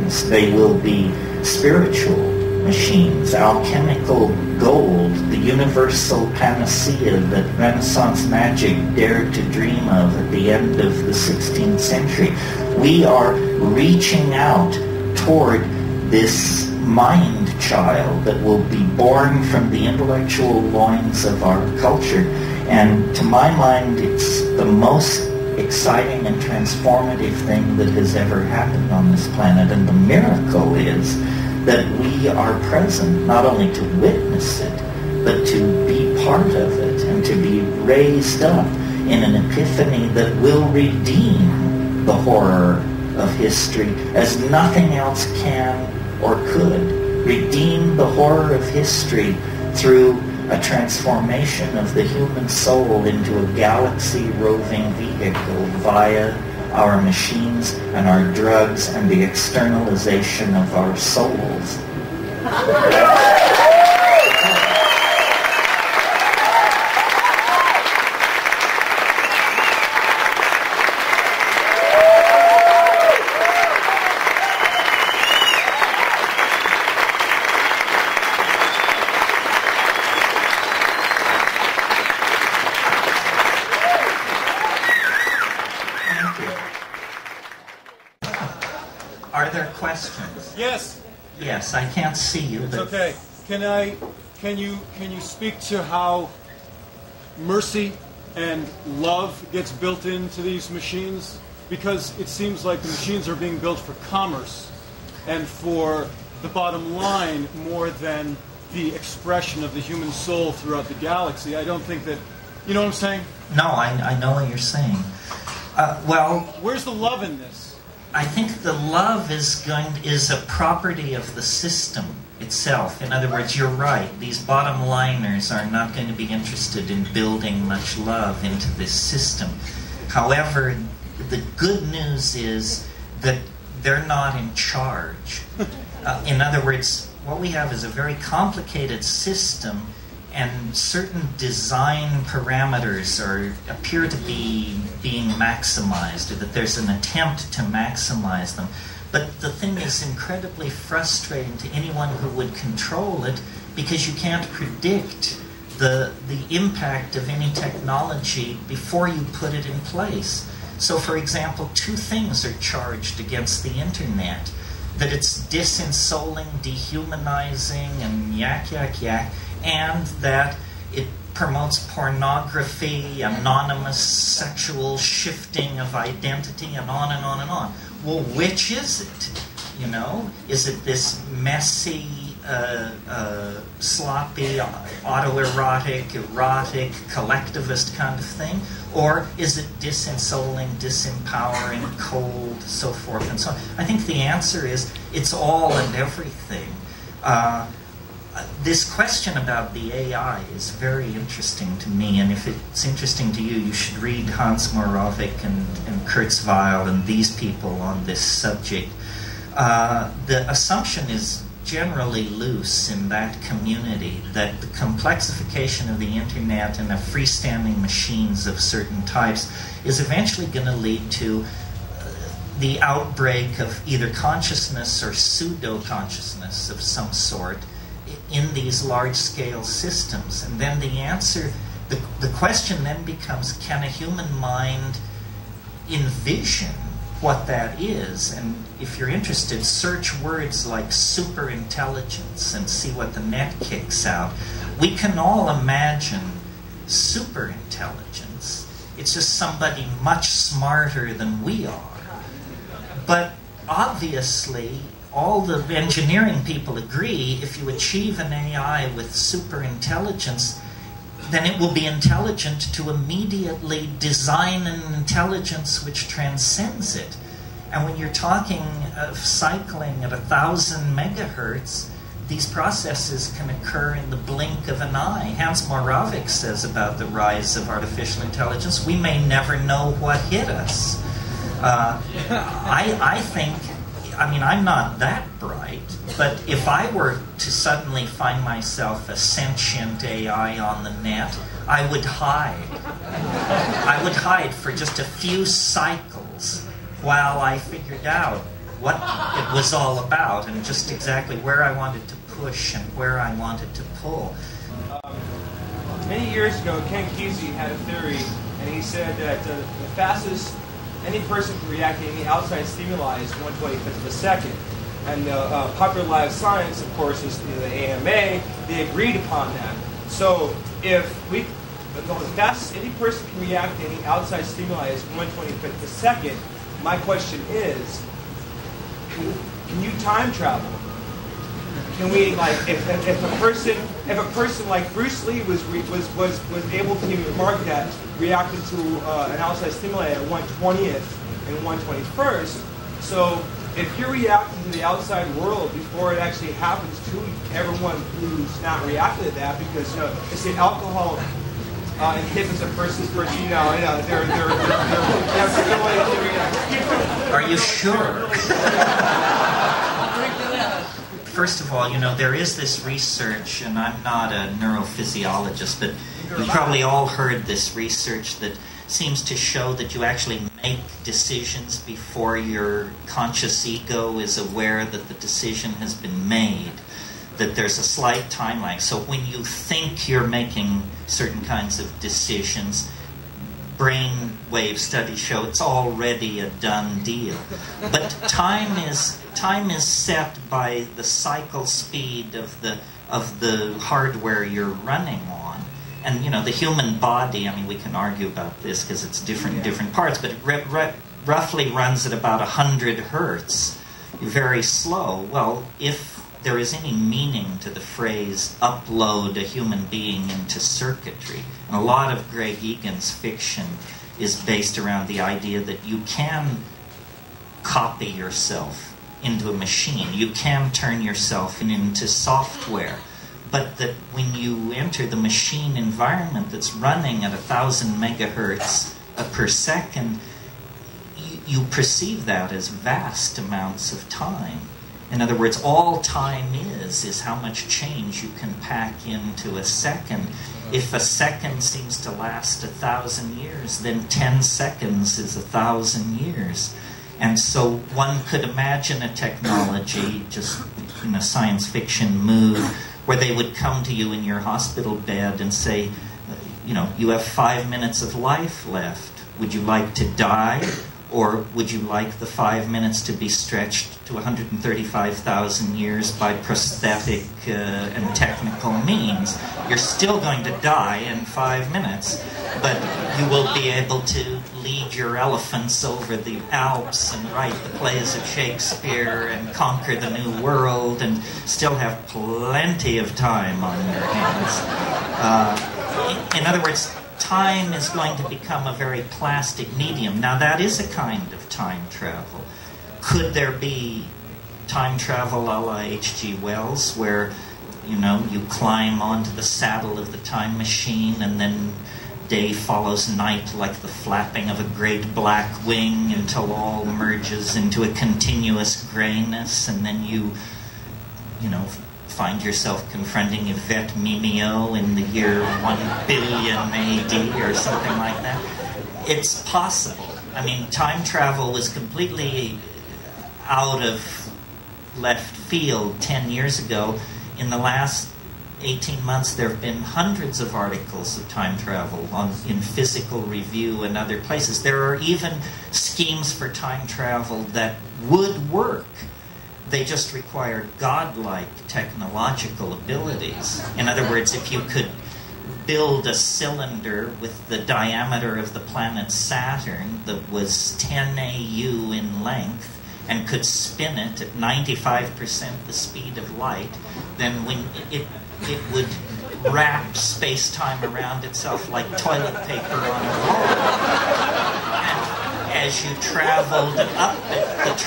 machines. They will be spiritual machines, alchemical gold, the universal panacea that Renaissance magic dared to dream of at the end of the 16th century. We are reaching out toward this mind child that will be born from the intellectual loins of our culture. And to my mind, it's the most exciting and transformative thing that has ever happened on this planet. And the miracle is that we are present not only to witness it, but to be part of it and to be raised up in an epiphany that will redeem the horror of history as nothing else can or could. Redeem the horror of history through a transformation of the human soul into a galaxy-roving vehicle via our machines and our drugs and the externalization of our souls. Are there questions? Yes. Yes, I can't see you. It's okay. Can you speak to how mercy and love gets built into these machines? Because it seems like the machines are being built for commerce and for the bottom line more than the expression of the human soul throughout the galaxy. I don't think that... You know what I'm saying? No, I know what you're saying. Well... Where's the love in this? I think the love is a property of the system itself. In other words, you're right. These bottom liners are not going to be interested in building much love into this system. However, the good news is that they're not in charge. In other words, what we have is a very complicated system, and certain design parameters appear to be being maximized, or that there's an attempt to maximize them. But the thing is incredibly frustrating to anyone who would control it, because you can't predict the impact of any technology before you put it in place. So, for example, two things are charged against the internet: that it's disensoling, dehumanizing, and yak, and that it promotes pornography, anonymous sexual shifting of identity, and on and on and on. Well, which is it? You know, is it this messy, sloppy, autoerotic, erotic, collectivist kind of thing? Or is it disensoling, disempowering, cold, so forth and so on? I think the answer is it's all and everything. This question about the AI is very interesting to me, and if it's interesting to you, you should read Hans Moravec and Kurzweil and these people on this subject. The assumption is generally loose in that community that the complexification of the internet and of freestanding machines of certain types is eventually going to lead to the outbreak of either consciousness or pseudo-consciousness of some sort in these large-scale systems. And then the answer, the question then becomes, can a human mind envision what that is? And if you're interested, search words like superintelligence and see what the net kicks out. We can all imagine superintelligence. It's just somebody much smarter than we are. But obviously, all the engineering people agree if you achieve an AI with superintelligence, then it will be intelligent to immediately design an intelligence which transcends it. And when you're talking of cycling at 1,000 megahertz, these processes can occur in the blink of an eye. Hans Moravec says about the rise of artificial intelligence, we may never know what hit us. I think, I mean, I'm not that bright, but if I were to suddenly find myself a sentient AI on the net, I would hide. I would hide for just a few cycles while I figured out what it was all about and just exactly where I wanted to push and where I wanted to pull. Many years ago, Ken Kesey had a theory, and he said that the fastest any person can react to any outside stimuli is 1/25th of a second. And Popular Live Science, of course, is the AMA. They agreed upon that. So if the fastest any person can react to any outside stimuli is 1/25th of a second, my question is, can you time travel? Can we, like, if a person like Bruce Lee was able to remark that reacted to an outside stimuli at 1/20th and 1/21st, so if you're reacting to the outside world before it actually happens to everyone who's not reacting to that, because they say alcohol inhibits a person's they have no way to react. Are you sure? First of all, there is this research, and I'm not a neurophysiologist, but you've probably all heard this research that seems to show that you actually make decisions before your conscious ego is aware that the decision has been made, that there's a slight time lag. So when you think you're making certain kinds of decisions, brain wave studies show it's already a done deal. But time is set by the cycle speed of the hardware you're running on. And the human body, we can argue about this because it's different in different parts, but it roughly runs at about 100 hertz, very slow. Well, if there is any meaning to the phrase upload a human being into circuitry, and a lot of Greg Egan's fiction is based around the idea that you can copy yourself into a machine. You can turn yourself into software. But that when you enter the machine environment that's running at 1,000 megahertz per second, you perceive that as vast amounts of time. In other words, all time is how much change you can pack into a second. If a second seems to last 1,000 years, then 10 seconds is 1,000 years. And so one could imagine a technology, just in a science fiction mood, where they would come to you in your hospital bed and say, you have 5 minutes of life left. Would you like to die? Or would you like the 5 minutes to be stretched to 135,000 years by prosthetic and technical means? You're still going to die in 5 minutes, but you will be able to lead your elephants over the Alps and write the plays of Shakespeare and conquer the New World and still have plenty of time on your hands. In other words, time is going to become a very plastic medium. Now, that is a kind of time travel. Could there be time travel a la H.G. Wells, where, you climb onto the saddle of the time machine and then day follows night like the flapping of a great black wing until all merges into a continuous grayness, and then you find yourself confronting Yvette Mimeo in the year 1 billion AD or something like that? It's possible. Time travel was completely out of left field 10 years ago. In the last 18 months, there have been hundreds of articles of time travel in Physical Review and other places. There are even schemes for time travel that would work. They just require godlike technological abilities. In other words, if you could build a cylinder with the diameter of the planet Saturn that was 10 AU in length and could spin it at 95% the speed of light, then when it would wrap space-time around itself like toilet paper on a roll. And as you traveled up it,